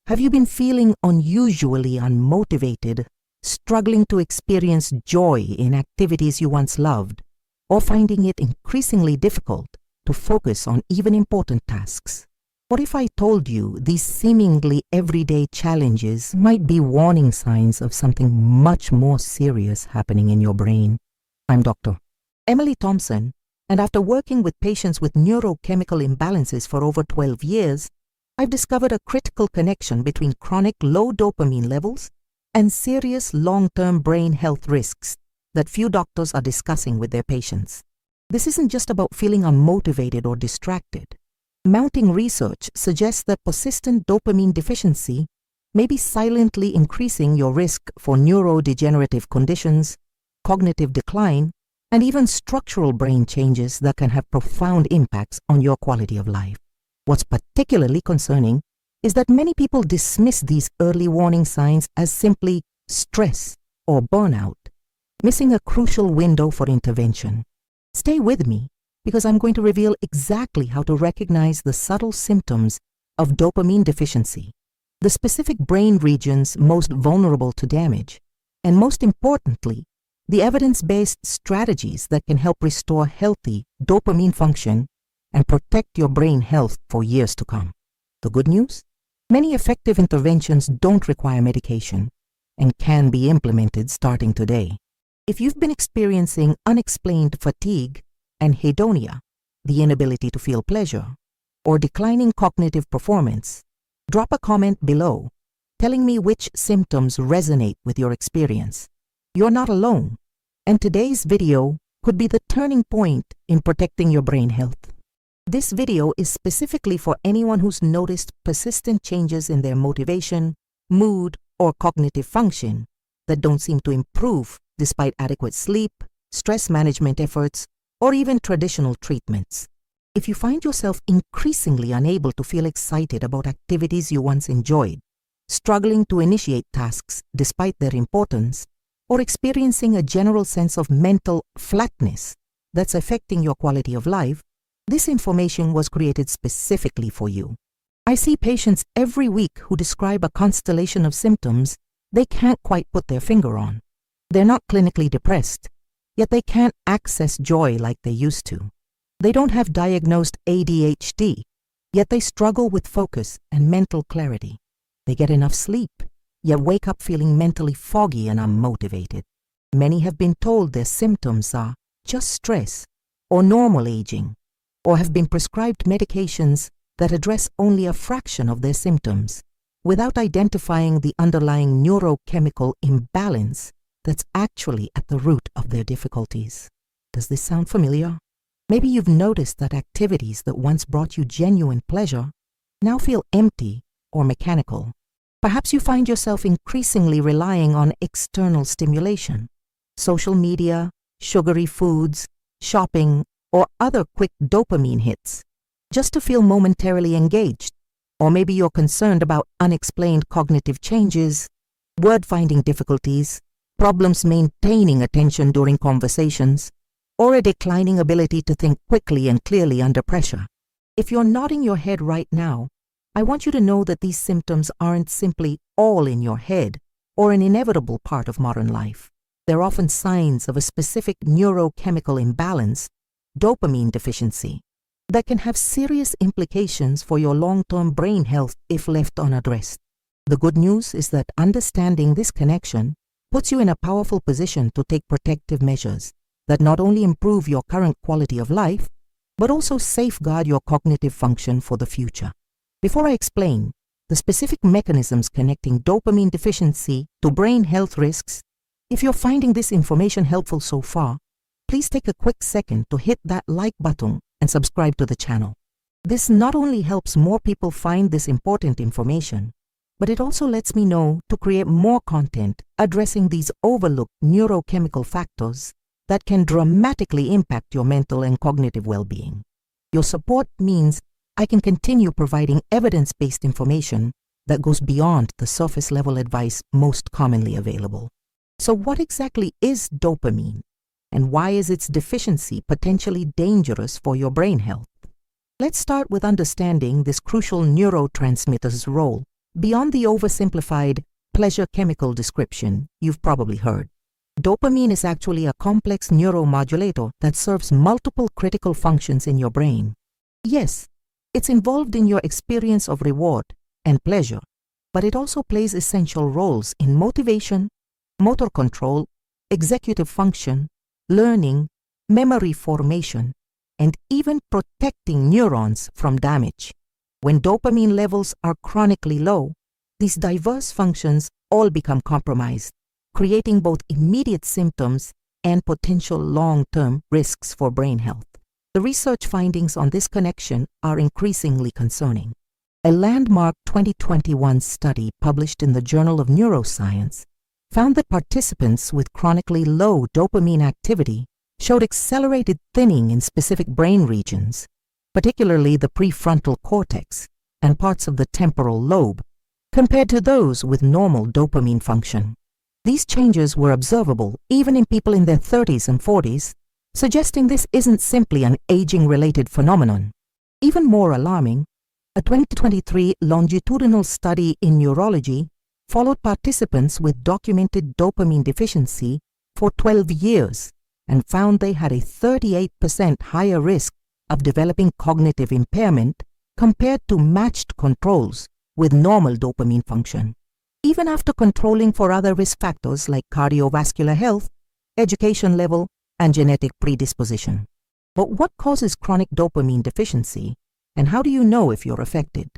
Have you been feeling unusually unmotivated, struggling to experience joy in activities you once loved, or finding it increasingly difficult to focus on even important tasks? What if I told you these seemingly everyday challenges might be warning signs of something much more serious happening in your brain? I'm Dr. Emily Thompson, and after working with patients with neurochemical imbalances for over 12 years, I've discovered a critical connection between chronic low dopamine levels and serious long-term brain health risks that few doctors are discussing with their patients. This isn't just about feeling unmotivated or distracted. Mounting research suggests that persistent dopamine deficiency may be silently increasing your risk for neurodegenerative conditions, cognitive decline, and even structural brain changes that can have profound impacts on your quality of life. What's particularly concerning is that many people dismiss these early warning signs as simply stress or burnout, missing a crucial window for intervention. Stay with me, because I'm going to reveal exactly how to recognize the subtle symptoms of dopamine deficiency, the specific brain regions most vulnerable to damage, and most importantly, the evidence-based strategies that can help restore healthy dopamine function and protect your brain health for years to come. The good news? Many effective interventions don't require medication and can be implemented starting today. If you've been experiencing unexplained fatigue and hedonia, the inability to feel pleasure, or declining cognitive performance, drop a comment below telling me which symptoms resonate with your experience. You're not alone, and today's video could be the turning point in protecting your brain health. This video is specifically for anyone who's noticed persistent changes in their motivation, mood, or cognitive function that don't seem to improve despite adequate sleep, stress management efforts, or even traditional treatments. If you find yourself increasingly unable to feel excited about activities you once enjoyed, struggling to initiate tasks despite their importance, or experiencing a general sense of mental flatness that's affecting your quality of life, this information was created specifically for you. I see patients every week who describe a constellation of symptoms they can't quite put their finger on. They're not clinically depressed, yet they can't access joy like they used to. They don't have diagnosed ADHD, yet they struggle with focus and mental clarity. They get enough sleep, yet wake up feeling mentally foggy and unmotivated. Many have been told their symptoms are just stress or normal aging, or have been prescribed medications that address only a fraction of their symptoms, without identifying the underlying neurochemical imbalance that's actually at the root of their difficulties. Does this sound familiar? Maybe you've noticed that activities that once brought you genuine pleasure now feel empty or mechanical. Perhaps you find yourself increasingly relying on external stimulation, social media, sugary foods, shopping, or other quick dopamine hits, just to feel momentarily engaged. Or maybe you're concerned about unexplained cognitive changes, word-finding difficulties, problems maintaining attention during conversations, or a declining ability to think quickly and clearly under pressure. If you're nodding your head right now, I want you to know that these symptoms aren't simply all in your head or an inevitable part of modern life. They're often signs of a specific neurochemical imbalance, dopamine deficiency, that can have serious implications for your long-term brain health if left unaddressed. The good news is that understanding this connection puts you in a powerful position to take protective measures that not only improve your current quality of life, but also safeguard your cognitive function for the future. Before I explain the specific mechanisms connecting dopamine deficiency to brain health risks, if you're finding this information helpful so far, please take a quick second to hit that like button and subscribe to the channel. This not only helps more people find this important information, but it also lets me know to create more content addressing these overlooked neurochemical factors that can dramatically impact your mental and cognitive well-being. Your support means I can continue providing evidence-based information that goes beyond the surface-level advice most commonly available. So what exactly is dopamine, and why is its deficiency potentially dangerous for your brain health? Let's start with understanding this crucial neurotransmitter's role Beyond the oversimplified pleasure chemical description you've probably heard, dopamine is actually a complex neuromodulator that serves multiple critical functions in your brain. Yes, it's involved in your experience of reward and pleasure, but it also plays essential roles in motivation, motor control, executive function, learning, memory formation, and even protecting neurons from damage. When dopamine levels are chronically low, these diverse functions all become compromised, creating both immediate symptoms and potential long-term risks for brain health. The research findings on this connection are increasingly concerning. A landmark 2021 study published in the Journal of Neuroscience found that participants with chronically low dopamine activity showed accelerated thinning in specific brain regions, particularly the prefrontal cortex and parts of the temporal lobe, compared to those with normal dopamine function. These changes were observable even in people in their 30s and 40s, suggesting this isn't simply an aging-related phenomenon. Even more alarming, a 2023 longitudinal study in neurology followed participants with documented dopamine deficiency for 12 years and found they had a 38% higher risk of developing cognitive impairment compared to matched controls with normal dopamine function, even after controlling for other risk factors like cardiovascular health, education level, and genetic predisposition. But what causes chronic dopamine deficiency, and how do you know if you're affected?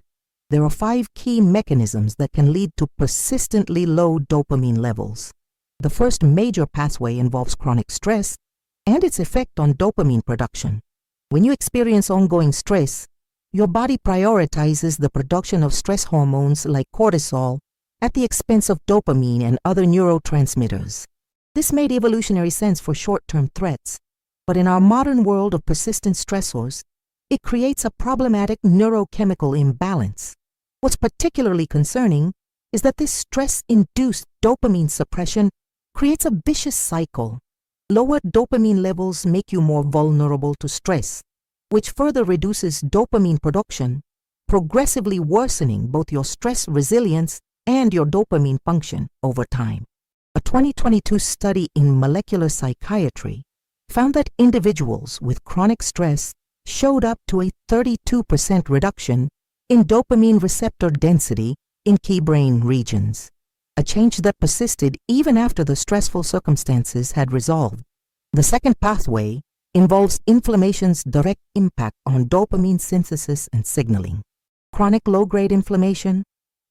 There are 5 key mechanisms that can lead to persistently low dopamine levels. The first major pathway involves chronic stress and its effect on dopamine production. When you experience ongoing stress, your body prioritizes the production of stress hormones like cortisol at the expense of dopamine and other neurotransmitters. This made evolutionary sense for short-term threats, but in our modern world of persistent stressors, it creates a problematic neurochemical imbalance. What's particularly concerning is that this stress-induced dopamine suppression creates a vicious cycle. Lower dopamine levels make you more vulnerable to stress, which further reduces dopamine production, progressively worsening both your stress resilience and your dopamine function over time. A 2022 study in molecular psychiatry found that individuals with chronic stress showed up to a 32% reduction in dopamine receptor density in key brain regions, a change that persisted even after the stressful circumstances had resolved. The second pathway involves inflammation's direct impact on dopamine synthesis and signaling. Chronic low-grade inflammation,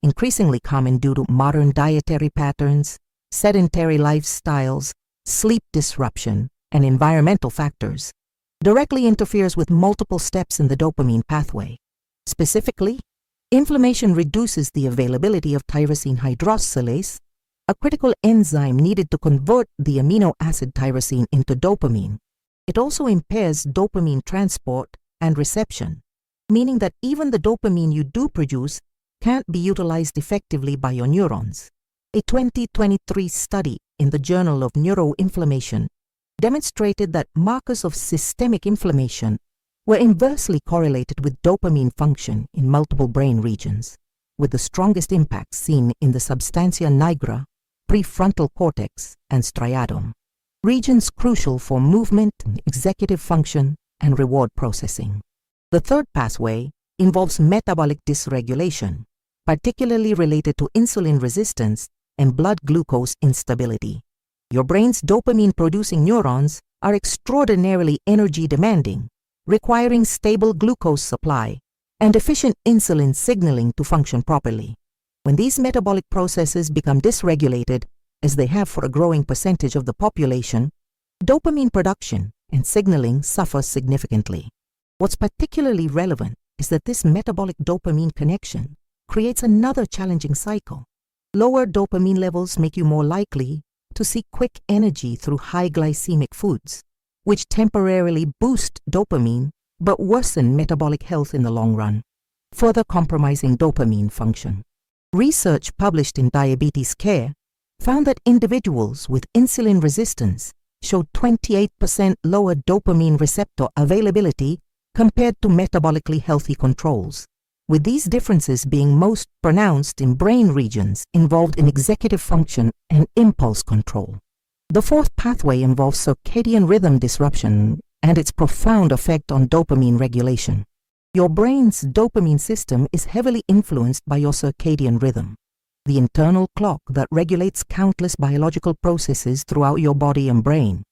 increasingly common due to modern dietary patterns, sedentary lifestyles, sleep disruption, and environmental factors, directly interferes with multiple steps in the dopamine pathway. Specifically, inflammation reduces the availability of tyrosine hydroxylase, a critical enzyme needed to convert the amino acid tyrosine into dopamine. It also impairs dopamine transport and reception, meaning that even the dopamine you do produce can't be utilized effectively by your neurons. A 2023 study in the Journal of Neuroinflammation demonstrated that markers of systemic inflammation were inversely correlated with dopamine function in multiple brain regions, with the strongest impacts seen in the substantia nigra, prefrontal cortex, and striatum, regions crucial for movement, executive function, and reward processing. The third pathway involves metabolic dysregulation, particularly related to insulin resistance and blood glucose instability. Your brain's dopamine-producing neurons are extraordinarily energy-demanding, requiring stable glucose supply and efficient insulin signaling to function properly. When these metabolic processes become dysregulated, as they have for a growing percentage of the population, dopamine production and signaling suffer significantly. What's particularly relevant is that this metabolic dopamine connection creates another challenging cycle. Lower dopamine levels make you more likely to seek quick energy through high glycemic foods, which temporarily boost dopamine but worsen metabolic health in the long run, further compromising dopamine function. Research published in Diabetes Care found that individuals with insulin resistance showed 28% lower dopamine receptor availability compared to metabolically healthy controls. with these differences being most pronounced in brain regions involved in executive function and impulse control. The fourth pathway involves circadian rhythm disruption and its profound effect on dopamine regulation. Your brain's dopamine system is heavily influenced by your circadian rhythm, the internal clock that regulates countless biological processes throughout your body and brain.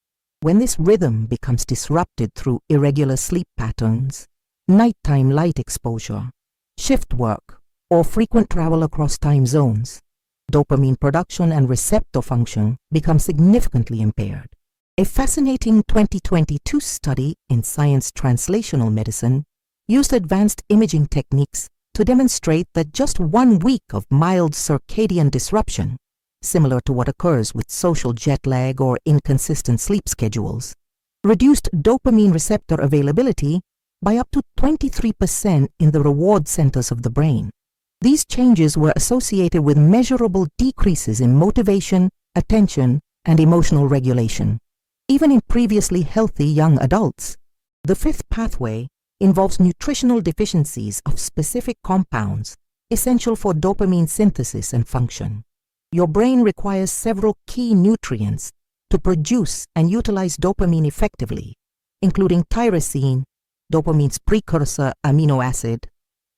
When this rhythm becomes disrupted through irregular sleep patterns, nighttime light exposure, shift work, or frequent travel across time zones, dopamine production and receptor function become significantly impaired. A fascinating 2022 study in Science Translational Medicine used advanced imaging techniques to demonstrate that just 1 week of mild circadian disruption, similar to what occurs with social jet lag or inconsistent sleep schedules, reduced dopamine receptor availability by up to 23% in the reward centers of the brain. These changes were associated with measurable decreases in motivation, attention, and emotional regulation, even in previously healthy young adults. The fifth pathway involves nutritional deficiencies of specific compounds essential for dopamine synthesis and function. Your brain requires several key nutrients to produce and utilize dopamine effectively, including tyrosine, dopamine's precursor amino acid,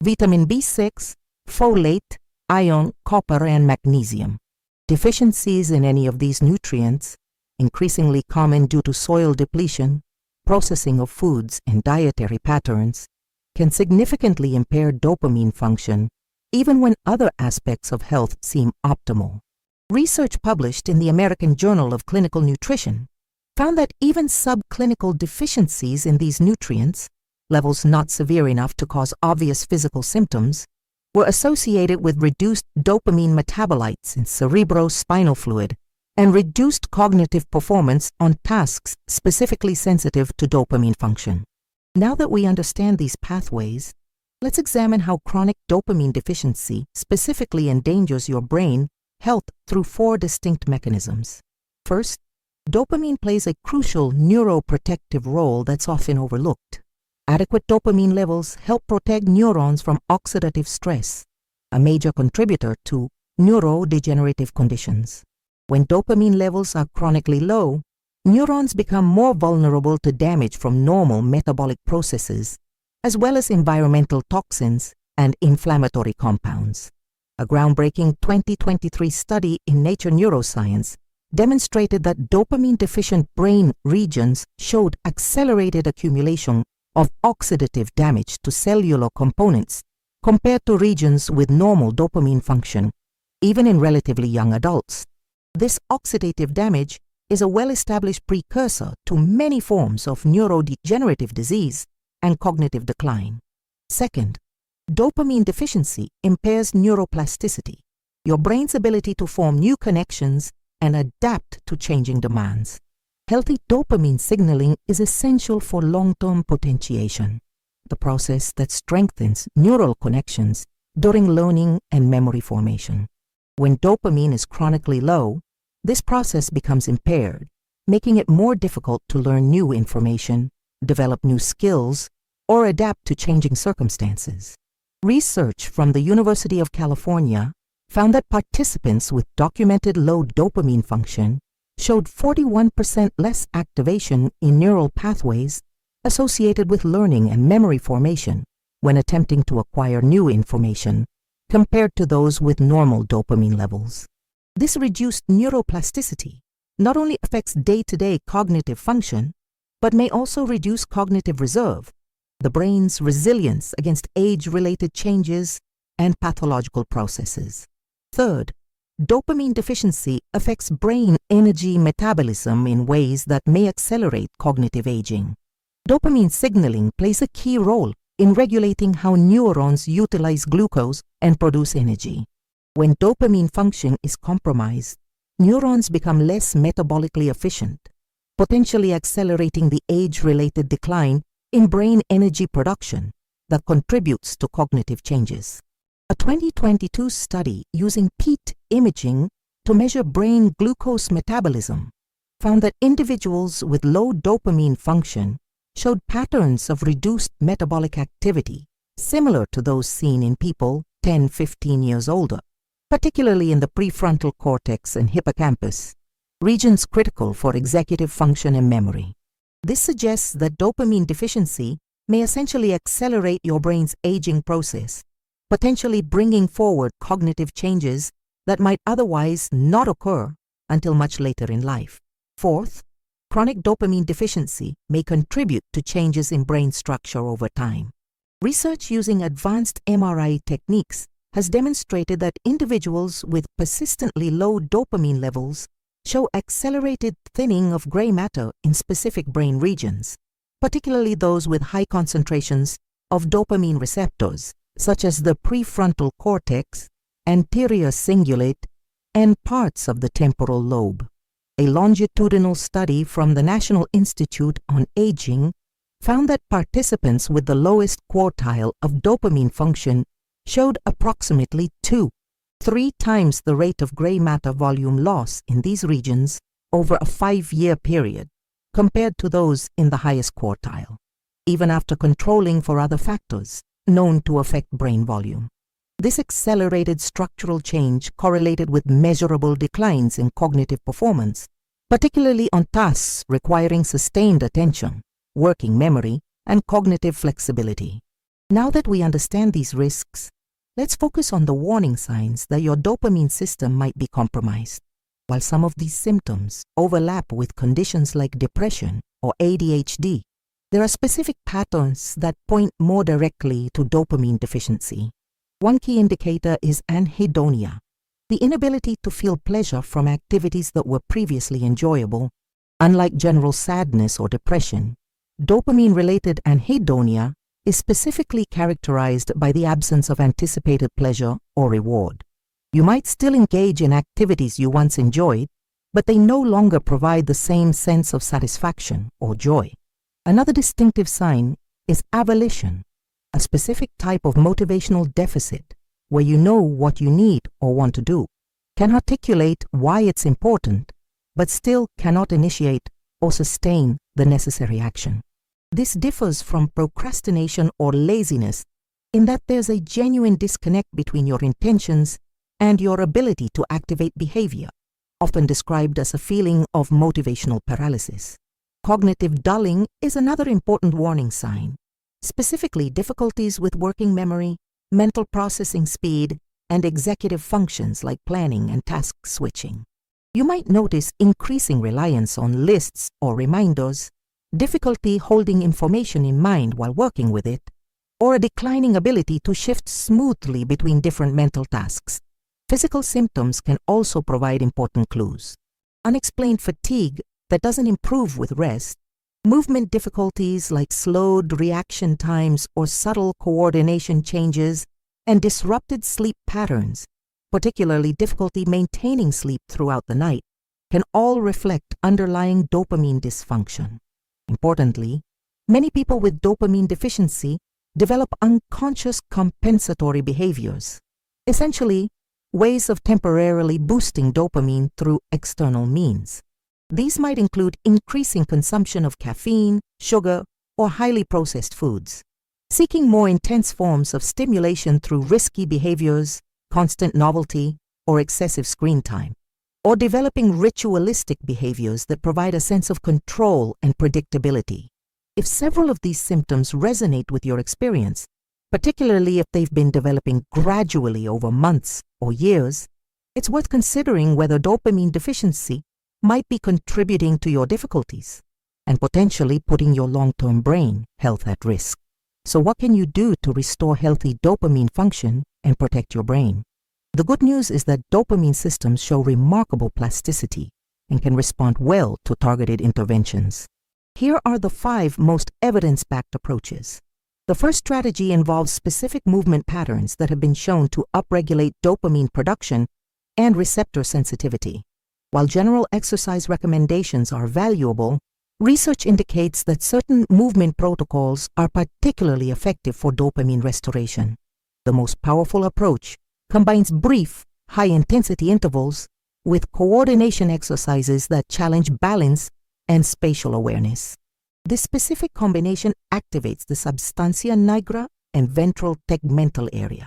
vitamin B6, folate, iron, copper, and magnesium. Deficiencies in any of these nutrients, increasingly common due to soil depletion, processing of foods, and dietary patterns, can significantly impair dopamine function even when other aspects of health seem optimal. Research published in the American Journal of Clinical Nutrition found that even subclinical deficiencies in these nutrients, levels not severe enough to cause obvious physical symptoms, were associated with reduced dopamine metabolites in cerebrospinal fluid and reduced cognitive performance on tasks specifically sensitive to dopamine function. Now that we understand these pathways, let's examine how chronic dopamine deficiency specifically endangers your brain health through 4 distinct mechanisms. First, dopamine plays a crucial neuroprotective role that's often overlooked. Adequate dopamine levels help protect neurons from oxidative stress, a major contributor to neurodegenerative conditions. When dopamine levels are chronically low, neurons become more vulnerable to damage from normal metabolic processes, as well as environmental toxins and inflammatory compounds. A groundbreaking 2023 study in Nature Neuroscience demonstrated that dopamine-deficient brain regions showed accelerated accumulation of oxidative damage to cellular components compared to regions with normal dopamine function, even in relatively young adults. This oxidative damage is a well-established precursor to many forms of neurodegenerative disease and cognitive decline. Second, dopamine deficiency impairs neuroplasticity, your brain's ability to form new connections and adapt to changing demands. Healthy dopamine signaling is essential for long-term potentiation, the process that strengthens neural connections during learning and memory formation. When dopamine is chronically low, this process becomes impaired, making it more difficult to learn new information, develop new skills, or adapt to changing circumstances. Research from the University of California found that participants with documented low dopamine function showed 41% less activation in neural pathways associated with learning and memory formation when attempting to acquire new information compared to those with normal dopamine levels. This reduced neuroplasticity not only affects day-to-day cognitive function, but may also reduce cognitive reserve, the brain's resilience against age-related changes and pathological processes. Third, dopamine deficiency affects brain energy metabolism in ways that may accelerate cognitive aging. Dopamine signaling plays a key role in regulating how neurons utilize glucose and produce energy. When dopamine function is compromised, neurons become less metabolically efficient, potentially accelerating the age-related decline in brain energy production that contributes to cognitive changes. A 2022 study using PET imaging to measure brain glucose metabolism found that individuals with low dopamine function showed patterns of reduced metabolic activity similar to those seen in people 10-15 years older, particularly in the prefrontal cortex and hippocampus, regions critical for executive function and memory. This suggests that dopamine deficiency may essentially accelerate your brain's aging process, potentially bringing forward cognitive changes that might otherwise not occur until much later in life. Fourth, chronic dopamine deficiency may contribute to changes in brain structure over time. Research using advanced MRI techniques has demonstrated that individuals with persistently low dopamine levels show accelerated thinning of gray matter in specific brain regions, particularly those with high concentrations of dopamine receptors, such as the prefrontal cortex, anterior cingulate, and parts of the temporal lobe. A longitudinal study from the National Institute on Aging found that participants with the lowest quartile of dopamine function showed approximately 2-3 times the rate of gray matter volume loss in these regions over a 5-year period compared to those in the highest quartile, even after controlling for other factors known to affect brain volume. This accelerated structural change correlated with measurable declines in cognitive performance, particularly on tasks requiring sustained attention, working memory, and cognitive flexibility. Now that we understand these risks, let's focus on the warning signs that your dopamine system might be compromised. While some of these symptoms overlap with conditions like depression or ADHD, there are specific patterns that point more directly to dopamine deficiency. One key indicator is anhedonia, the inability to feel pleasure from activities that were previously enjoyable. Unlike general sadness or depression, dopamine-related anhedonia is specifically characterized by the absence of anticipated pleasure or reward. You might still engage in activities you once enjoyed, but they no longer provide the same sense of satisfaction or joy. Another distinctive sign is avolition, a specific type of motivational deficit where you know what you need or want to do, can articulate why it's important, but still cannot initiate or sustain the necessary action. This differs from procrastination or laziness in that there's a genuine disconnect between your intentions and your ability to activate behavior, often described as a feeling of motivational paralysis. Cognitive dulling is another important warning sign, specifically difficulties with working memory, mental processing speed, and executive functions like planning and task switching. You might notice increasing reliance on lists or reminders, difficulty holding information in mind while working with it, or a declining ability to shift smoothly between different mental tasks. Physical symptoms can also provide important clues. Unexplained fatigue that doesn't improve with rest, movement difficulties like slowed reaction times or subtle coordination changes, and disrupted sleep patterns, particularly difficulty maintaining sleep throughout the night, can all reflect underlying dopamine dysfunction. Importantly, many people with dopamine deficiency develop unconscious compensatory behaviors, essentially ways of temporarily boosting dopamine through external means. These might include increasing consumption of caffeine, sugar, or highly processed foods, seeking more intense forms of stimulation through risky behaviors, constant novelty, or excessive screen time, or developing ritualistic behaviors that provide a sense of control and predictability. If several of these symptoms resonate with your experience, particularly if they've been developing gradually over months or years, it's worth considering whether dopamine deficiency might be contributing to your difficulties and potentially putting your long-term brain health at risk. So what can you do to restore healthy dopamine function and protect your brain? The good news is that dopamine systems show remarkable plasticity and can respond well to targeted interventions. Here are the 5 most evidence-backed approaches. The first strategy involves specific movement patterns that have been shown to upregulate dopamine production and receptor sensitivity. While general exercise recommendations are valuable, research indicates that certain movement protocols are particularly effective for dopamine restoration. The most powerful approach combines brief, high-intensity intervals with coordination exercises that challenge balance and spatial awareness. This specific combination activates the substantia nigra and ventral tegmental area,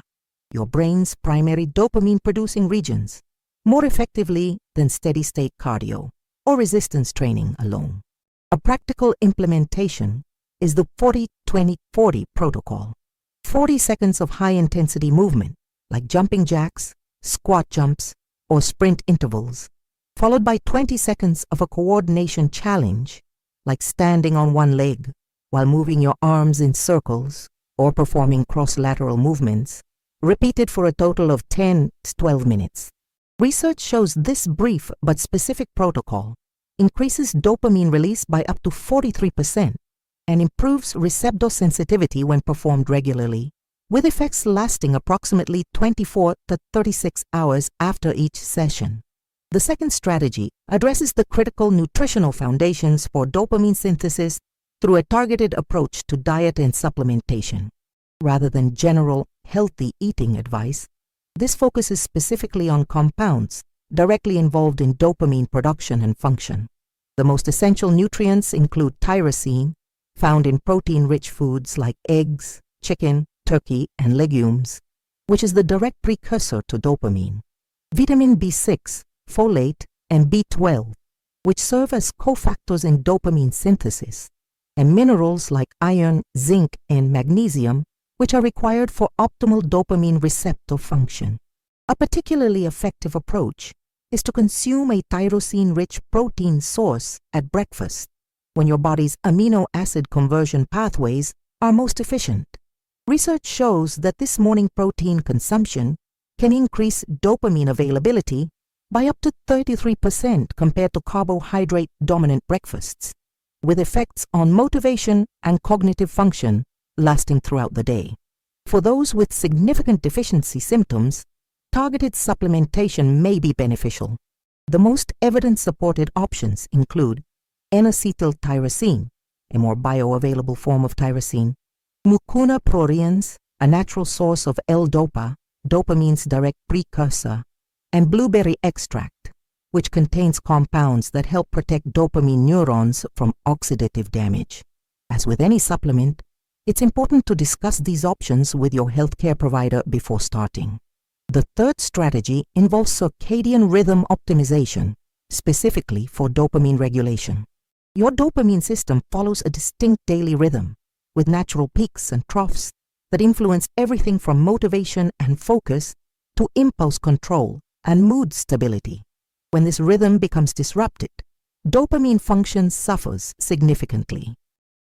your brain's primary dopamine-producing regions, more effectively than steady-state cardio or resistance training alone. A practical implementation is the 40-20-40 protocol. 40 seconds of high-intensity movement, like jumping jacks, squat jumps, or sprint intervals, followed by 20 seconds of a coordination challenge, like standing on one leg while moving your arms in circles or performing cross-lateral movements, repeated for a total of 10 to 12 minutes. Research shows this brief but specific protocol increases dopamine release by up to 43% and improves receptor sensitivity when performed regularly, with effects lasting approximately 24 to 36 hours after each session. The second strategy addresses the critical nutritional foundations for dopamine synthesis through a targeted approach to diet and supplementation. Rather than general healthy eating advice, this focuses specifically on compounds directly involved in dopamine production and function. The most essential nutrients include tyrosine, found in protein-rich foods like eggs, chicken, turkey, and legumes, which is the direct precursor to dopamine. Vitamin B6, folate, and B12, which serve as cofactors in dopamine synthesis, and minerals like iron, zinc, and magnesium, which are required for optimal dopamine receptor function. A particularly effective approach is to consume a tyrosine-rich protein source at breakfast, when your body's amino acid conversion pathways are most efficient. Research shows that this morning protein consumption can increase dopamine availability by up to 33% compared to carbohydrate-dominant breakfasts, with effects on motivation and cognitive function lasting throughout the day. For those with significant deficiency symptoms, targeted supplementation may be beneficial. The most evidence-supported options include N-acetyltyrosine, a more bioavailable form of tyrosine, mucuna pruriens, a natural source of L-dopa, dopamine's direct precursor, and blueberry extract, which contains compounds that help protect dopamine neurons from oxidative damage. As with any supplement, it's important to discuss these options with your healthcare provider before starting. The third strategy involves circadian rhythm optimization, specifically for dopamine regulation. Your dopamine system follows a distinct daily rhythm, with natural peaks and troughs that influence everything from motivation and focus to impulse control and mood stability. When this rhythm becomes disrupted, dopamine function suffers significantly.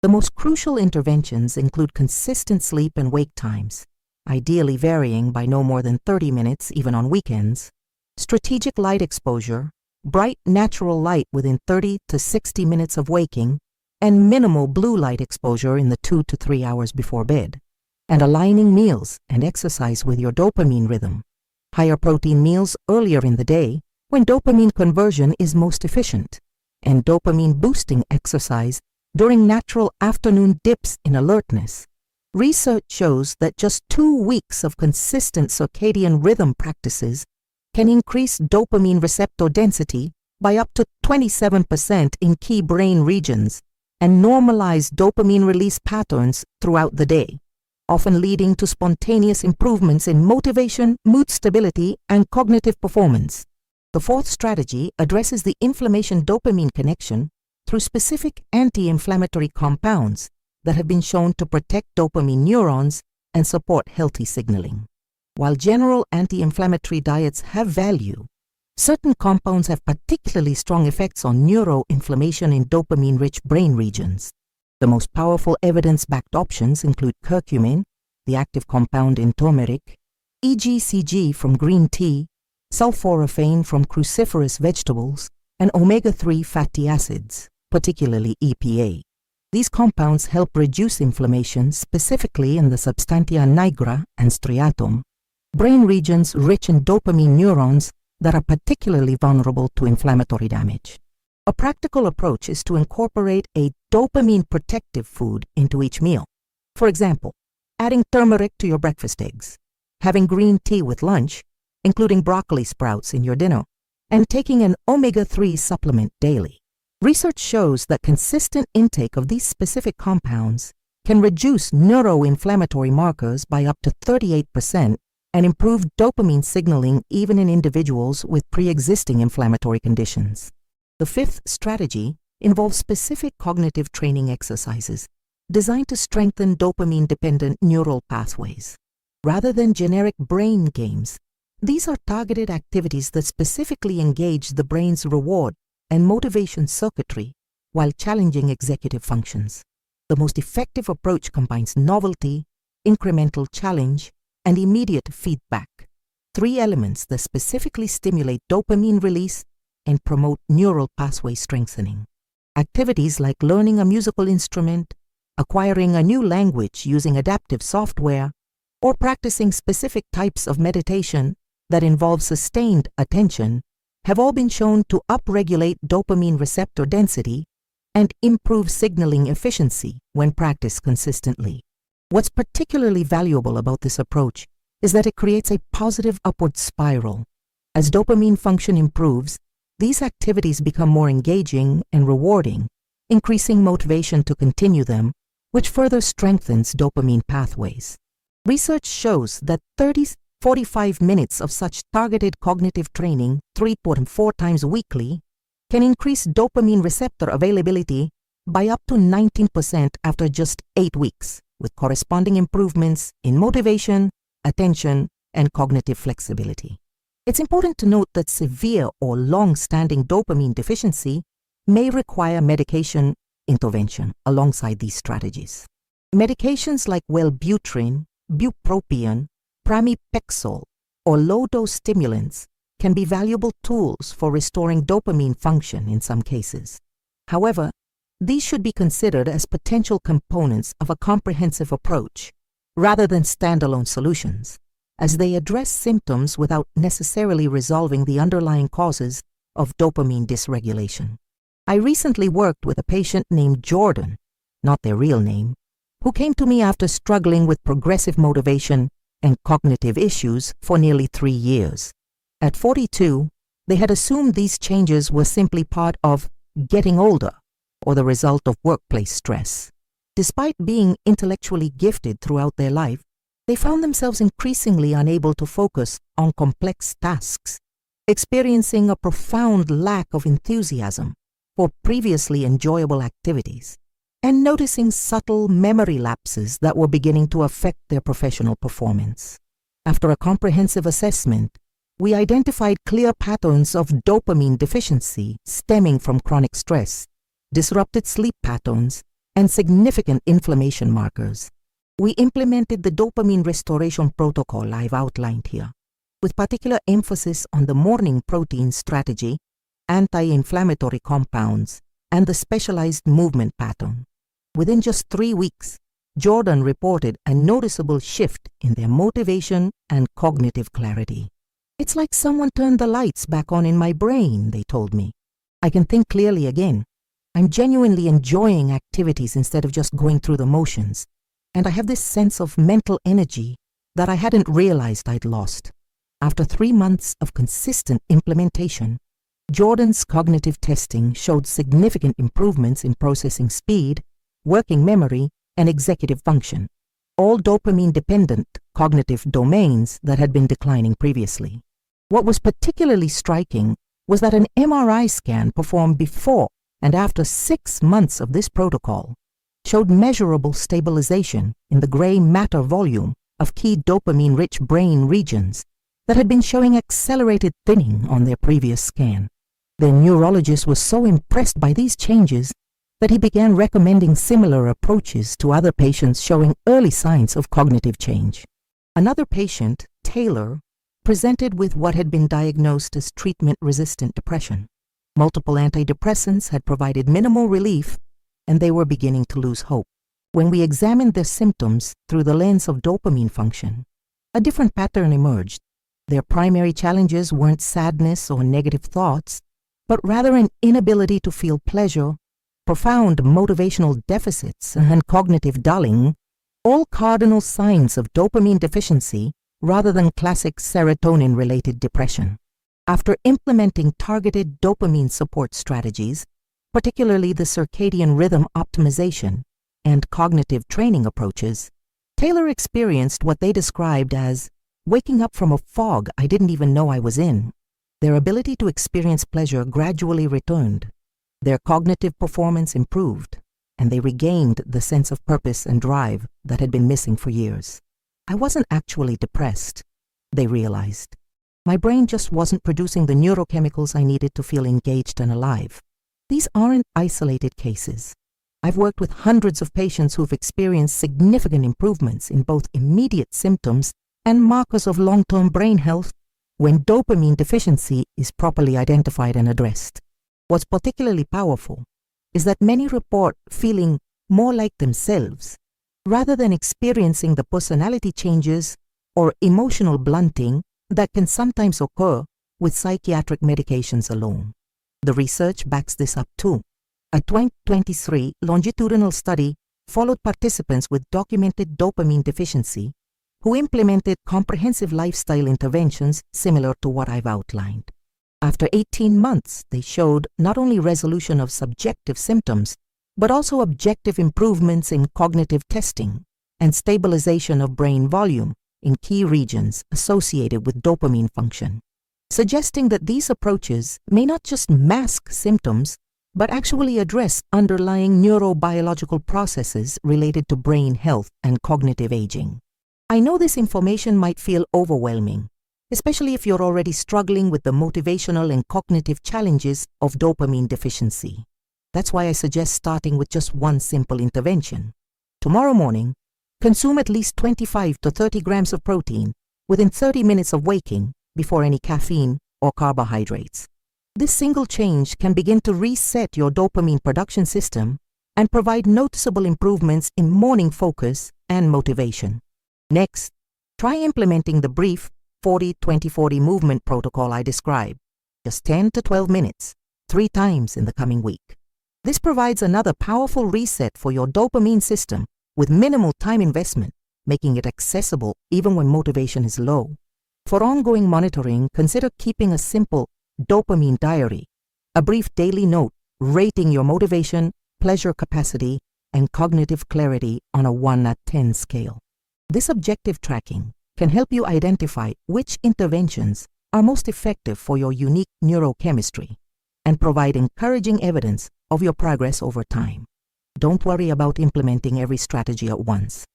The most crucial interventions include consistent sleep and wake times, ideally varying by no more than 30 minutes even on weekends, strategic light exposure, bright natural light within 30 to 60 minutes of waking, and minimal blue light exposure in the 2 to 3 hours before bed, and aligning meals and exercise with your dopamine rhythm. Higher protein meals earlier in the day when dopamine conversion is most efficient, and dopamine-boosting exercise during natural afternoon dips in alertness. Research shows that just 2 weeks of consistent circadian rhythm practices can increase dopamine receptor density by up to 27% in key brain regions and normalize dopamine release patterns throughout the day, often leading to spontaneous improvements in motivation, mood stability, and cognitive performance. The fourth strategy addresses the inflammation-dopamine connection through specific anti-inflammatory compounds that have been shown to protect dopamine neurons and support healthy signaling. While general anti-inflammatory diets have value, certain compounds have particularly strong effects on neuroinflammation in dopamine-rich brain regions. The most powerful evidence-backed options include curcumin, the active compound in turmeric, EGCG from green tea, sulforaphane from cruciferous vegetables, and omega-3 fatty acids, particularly EPA. These compounds help reduce inflammation, specifically in the substantia nigra and striatum, brain regions rich in dopamine neurons that are particularly vulnerable to inflammatory damage. A practical approach is to incorporate a dopamine protective food into each meal. For example, adding turmeric to your breakfast eggs, having green tea with lunch, including broccoli sprouts in your dinner, and taking an omega-3 supplement daily. Research shows that consistent intake of these specific compounds can reduce neuroinflammatory markers by up to 38% and improve dopamine signaling even in individuals with pre-existing inflammatory conditions. The fifth strategy involves specific cognitive training exercises designed to strengthen dopamine-dependent neural pathways. Rather than generic brain games, these are targeted activities that specifically engage the brain's reward and motivation circuitry while challenging executive functions. The most effective approach combines novelty, incremental challenge, and immediate feedback, three elements that specifically stimulate dopamine release and promote neural pathway strengthening. Activities like learning a musical instrument, acquiring a new language using adaptive software, or practicing specific types of meditation that involve sustained attention have all been shown to upregulate dopamine receptor density and improve signaling efficiency when practiced consistently. What's particularly valuable about this approach is that it creates a positive upward spiral. As dopamine function improves, these activities become more engaging and rewarding, increasing motivation to continue them, which further strengthens dopamine pathways. Research shows that 45 minutes of such targeted cognitive training 3.4 times weekly can increase dopamine receptor availability by up to 19% after just 8 weeks, with corresponding improvements in motivation, attention, and cognitive flexibility. It's important to note that severe or long-standing dopamine deficiency may require medication intervention alongside these strategies. Medications like Wellbutrin, bupropion, pramipexole, or low-dose stimulants can be valuable tools for restoring dopamine function in some cases. However, these should be considered as potential components of a comprehensive approach rather than standalone solutions, as they address symptoms without necessarily resolving the underlying causes of dopamine dysregulation. I recently worked with a patient named Jordan, not their real name, who came to me after struggling with progressive motivation and cognitive issues for nearly 3 years. At 42, they had assumed these changes were simply part of getting older or the result of workplace stress. Despite being intellectually gifted throughout their life, they found themselves increasingly unable to focus on complex tasks, experiencing a profound lack of enthusiasm for previously enjoyable activities, and noticing subtle memory lapses that were beginning to affect their professional performance. After a comprehensive assessment, we identified clear patterns of dopamine deficiency stemming from chronic stress, disrupted sleep patterns, and significant inflammation markers. We implemented the dopamine restoration protocol I've outlined here, with particular emphasis on the morning protein strategy, anti-inflammatory compounds, and the specialized movement pattern. Within just 3 weeks, Jordan reported a noticeable shift in their motivation and cognitive clarity. "It's like someone turned the lights back on in my brain," they told me. "I can think clearly again. I'm genuinely enjoying activities instead of just going through the motions, and I have this sense of mental energy that I hadn't realized I'd lost." After 3 months of consistent implementation, Jordan's cognitive testing showed significant improvements in processing speed, working memory, and executive function, all dopamine-dependent cognitive domains that had been declining previously. What was particularly striking was that an MRI scan performed before and after 6 months of this protocol showed measurable stabilization in the gray matter volume of key dopamine-rich brain regions that had been showing accelerated thinning on their previous scan. The neurologist was so impressed by these changes that he began recommending similar approaches to other patients showing early signs of cognitive change. Another patient, Taylor, presented with what had been diagnosed as treatment-resistant depression. Multiple antidepressants had provided minimal relief, and they were beginning to lose hope. When we examined their symptoms through the lens of dopamine function, a different pattern emerged. Their primary challenges weren't sadness or negative thoughts, but rather an inability to feel pleasure, profound motivational deficits, and cognitive dulling, all cardinal signs of dopamine deficiency rather than classic serotonin-related depression. After implementing targeted dopamine support strategies, particularly the circadian rhythm optimization and cognitive training approaches, Taylor experienced what they described as waking up from a fog I didn't even know I was in. Their ability to experience pleasure gradually returned. Their cognitive performance improved, and they regained the sense of purpose and drive that had been missing for years. I wasn't actually depressed, they realized. My brain just wasn't producing the neurochemicals I needed to feel engaged and alive. These aren't isolated cases. I've worked with hundreds of patients who've experienced significant improvements in both immediate symptoms and markers of long-term brain health when dopamine deficiency is properly identified and addressed. What's particularly powerful is that many report feeling more like themselves rather than experiencing the personality changes or emotional blunting that can sometimes occur with psychiatric medications alone. The research backs this up too. A 2023 longitudinal study followed participants with documented dopamine deficiency who implemented comprehensive lifestyle interventions similar to what I've outlined. After 18 months, they showed not only resolution of subjective symptoms, but also objective improvements in cognitive testing and stabilization of brain volume in key regions associated with dopamine function, suggesting that these approaches may not just mask symptoms, but actually address underlying neurobiological processes related to brain health and cognitive aging. I know this information might feel overwhelming, especially if you're already struggling with the motivational and cognitive challenges of dopamine deficiency. That's why I suggest starting with just one simple intervention. Tomorrow morning, consume at least 25 to 30 grams of protein within 30 minutes of waking before any caffeine or carbohydrates. This single change can begin to reset your dopamine production system and provide noticeable improvements in morning focus and motivation. Next, try implementing the brief 40-20-40 movement protocol I described, just 10 to 12 minutes, 3 times in the coming week. This provides another powerful reset for your dopamine system with minimal time investment, making it accessible even when motivation is low. For ongoing monitoring, consider keeping a simple dopamine diary, a brief daily note rating your motivation, pleasure capacity, and cognitive clarity on a 1-10 scale. This objective tracking can help you identify which interventions are most effective for your unique neurochemistry and provide encouraging evidence of your progress over time. Don't worry about implementing every strategy at once.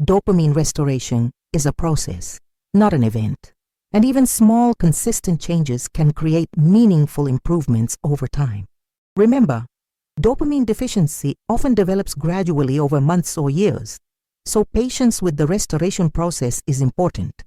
Dopamine restoration is a process, not an event, and even small, consistent changes can create meaningful improvements over time. Remember, dopamine deficiency often develops gradually over months or years, so patience with the restoration process is important,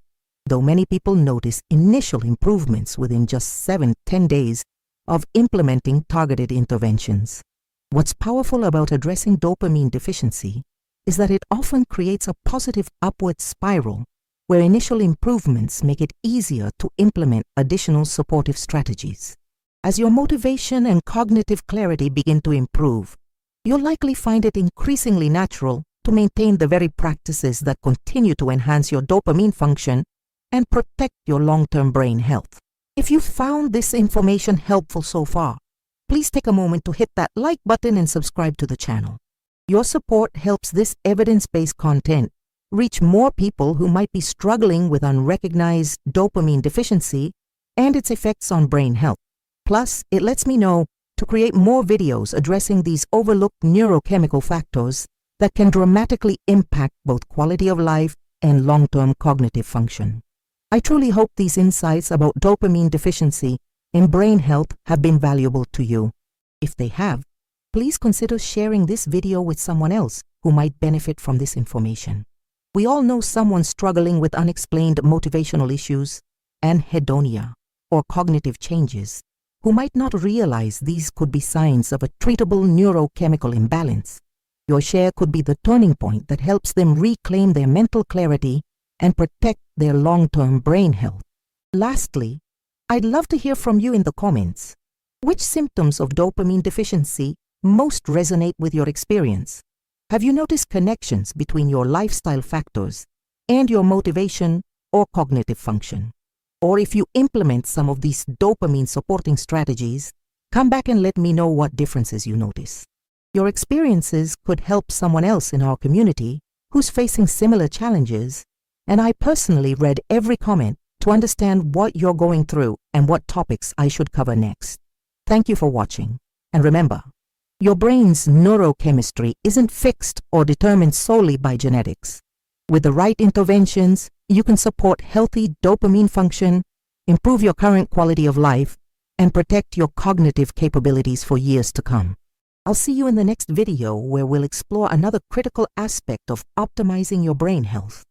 though many people notice initial improvements within just 7-10 days of implementing targeted interventions. What's powerful about addressing dopamine deficiency is that it often creates a positive upward spiral where initial improvements make it easier to implement additional supportive strategies. As your motivation and cognitive clarity begin to improve, you'll likely find it increasingly natural to maintain the very practices that continue to enhance your dopamine function and protect your long-term brain health. If you found this information helpful so far, please take a moment to hit that like button and subscribe to the channel. Your support helps this evidence-based content reach more people who might be struggling with unrecognized dopamine deficiency and its effects on brain health. Plus, it lets me know to create more videos addressing these overlooked neurochemical factors that can dramatically impact both quality of life and long-term cognitive function. I truly hope these insights about dopamine deficiency and brain health have been valuable to you. If they have, please consider sharing this video with someone else who might benefit from this information. We all know someone struggling with unexplained motivational issues, anhedonia, or cognitive changes, who might not realize these could be signs of a treatable neurochemical imbalance. Your share could be the turning point that helps them reclaim their mental clarity and protect their long-term brain health. Lastly, I'd love to hear from you in the comments. Which symptoms of dopamine deficiency most resonate with your experience? Have you noticed connections between your lifestyle factors and your motivation or cognitive function? Or if you implement some of these dopamine supporting strategies, come back and let me know what differences you notice. Your experiences could help someone else in our community who's facing similar challenges, and I personally read every comment to understand what you're going through and what topics I should cover next. Thank you for watching, and remember, your brain's neurochemistry isn't fixed or determined solely by genetics. With the right interventions, you can support healthy dopamine function, improve your current quality of life, and protect your cognitive capabilities for years to come. I'll see you in the next video where we'll explore another critical aspect of optimizing your brain health.